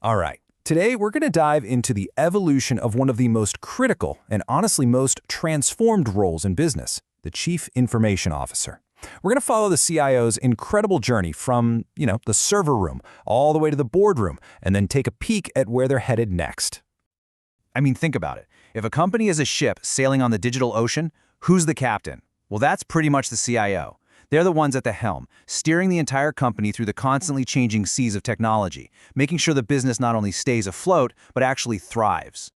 All right. Today, we're going to dive into the evolution of one of the most critical and honestly most transformed roles in business, the Chief Information Officer. We're going to follow the CIO's incredible journey from, the server room all the way to the boardroom and then take a peek at where they're headed next. I mean, think about it. If a company is a ship sailing on the digital ocean, who's the captain? Well, that's pretty much the CIO. They're the ones at the helm, steering the entire company through the constantly changing seas of technology, making sure the business not only stays afloat, but actually thrives.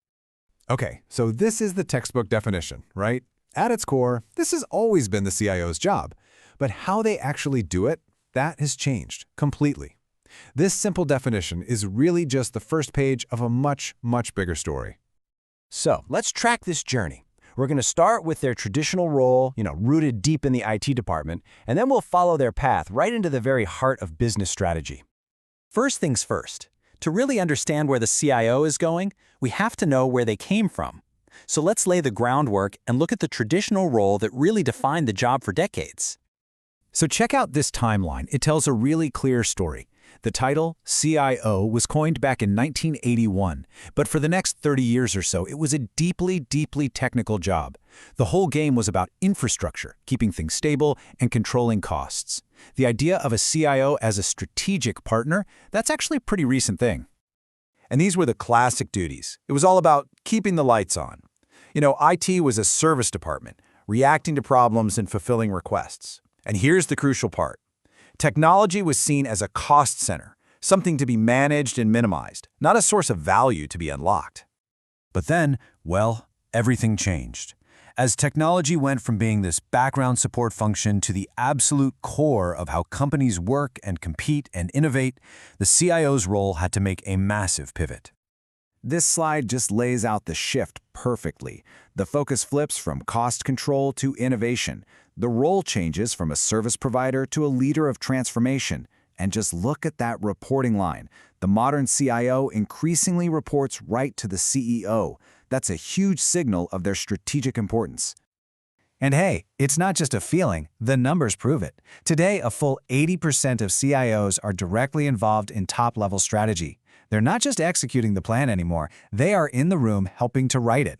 Okay, so this is the textbook definition, right? At its core, this has always been the CIO's job. But how they actually do it, that has changed completely. This simple definition is really just the first page of a much, much bigger story. So let's track this journey. We're going to start with their traditional role, rooted deep in the IT department, and then we'll follow their path right into the very heart of business strategy. First things first, to really understand where the CIO is going, we have to know where they came from. So let's lay the groundwork and look at the traditional role that really defined the job for decades. So check out this timeline. It tells a really clear story. The title, CIO, was coined back in 1981, but for the next 30 years or so, it was a deeply, deeply technical job. The whole game was about infrastructure, keeping things stable, and controlling costs. The idea of a CIO as a strategic partner, that's actually a pretty recent thing. And these were the classic duties. It was all about keeping the lights on. IT was a service department, reacting to problems and fulfilling requests. And here's the crucial part. Technology was seen as a cost center, something to be managed and minimized, not a source of value to be unlocked. But then, everything changed. As technology went from being this background support function to the absolute core of how companies work and compete and innovate, the CIO's role had to make a massive pivot. This slide just lays out the shift perfectly. The focus flips from cost control to innovation. The role changes from a service provider to a leader of transformation. And just look at that reporting line. The modern CIO increasingly reports right to the CEO. That's a huge signal of their strategic importance. And hey, it's not just a feeling, the numbers prove it. Today, a full 80% of CIOs are directly involved in top-level strategy. They're not just executing the plan anymore, they are in the room helping to write it.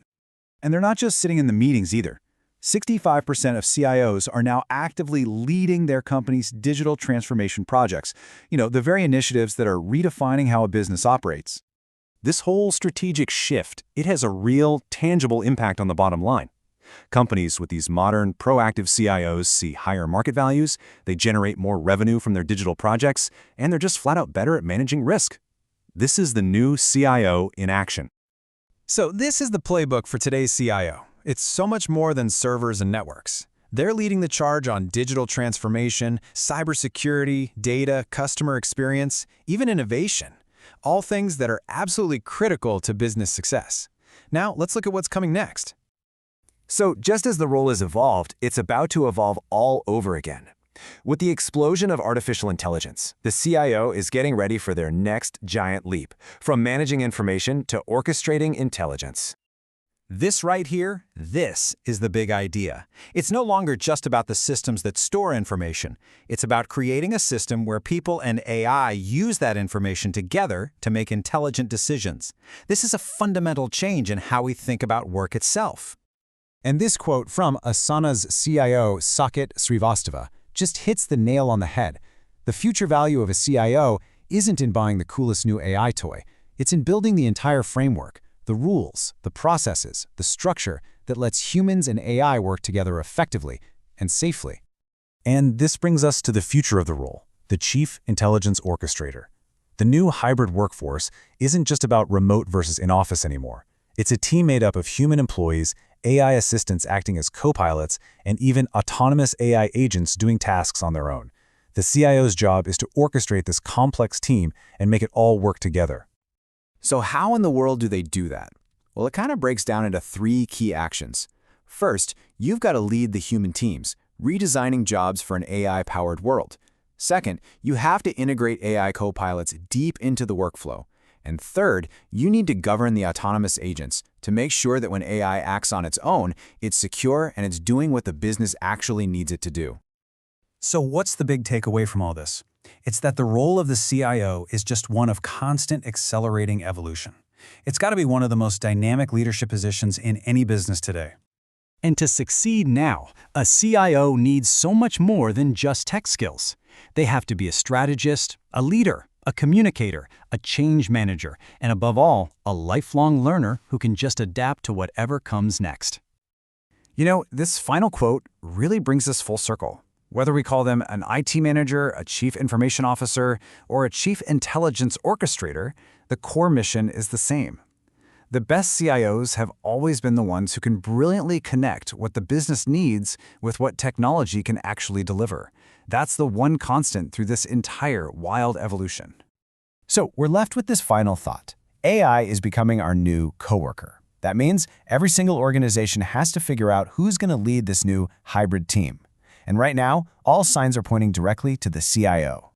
And they're not just sitting in the meetings either. 65% of CIOs are now actively leading their company's digital transformation projects, the very initiatives that are redefining how a business operates. This whole strategic shift, it has a real, tangible impact on the bottom line. Companies with these modern, proactive CIOs see higher market values, they generate more revenue from their digital projects, and they're just flat out better at managing risk. This is the new CIO in action. So this is the playbook for today's CIO. It's so much more than servers and networks. They're leading the charge on digital transformation, cybersecurity, data, customer experience, even innovation. All things that are absolutely critical to business success. Now, let's look at what's coming next. So just as the role has evolved, it's about to evolve all over again. With the explosion of artificial intelligence, the CIO is getting ready for their next giant leap, from managing information to orchestrating intelligence. This right here, this is the big idea. It's no longer just about the systems that store information. It's about creating a system where people and AI use that information together to make intelligent decisions. This is a fundamental change in how we think about work itself. And this quote from Asana's CIO, Saket Srivastava, just hits the nail on the head. The future value of a CIO isn't in buying the coolest new AI toy. It's in building the entire framework. The rules, the processes, the structure that lets humans and AI work together effectively and safely. And this brings us to the future of the role, the Chief Intelligence Orchestrator. The new hybrid workforce isn't just about remote versus in-office anymore. It's a team made up of human employees, AI assistants acting as co-pilots, and even autonomous AI agents doing tasks on their own. The CIO's job is to orchestrate this complex team and make it all work together. So how in the world do they do that? Well, it kind of breaks down into 3 key actions. First, you've got to lead the human teams, redesigning jobs for an AI-powered world. Second, you have to integrate AI co-pilots deep into the workflow. And third, you need to govern the autonomous agents to make sure that when AI acts on its own, it's secure and it's doing what the business actually needs it to do. So what's the big takeaway from all this? It's that the role of the CIO is just one of constant accelerating evolution. It's got to be one of the most dynamic leadership positions in any business today. And to succeed now, a CIO needs so much more than just tech skills. They have to be a strategist, a leader, a communicator, a change manager, and above all, a lifelong learner who can just adapt to whatever comes next. You know, this final quote really brings us full circle. Whether we call them an IT manager, a chief information officer, or a chief intelligence orchestrator, the core mission is the same. The best CIOs have always been the ones who can brilliantly connect what the business needs with what technology can actually deliver. That's the one constant through this entire wild evolution. So we're left with this final thought. AI is becoming our new coworker. That means every single organization has to figure out who's going to lead this new hybrid team. And right now, all signs are pointing directly to the CIO.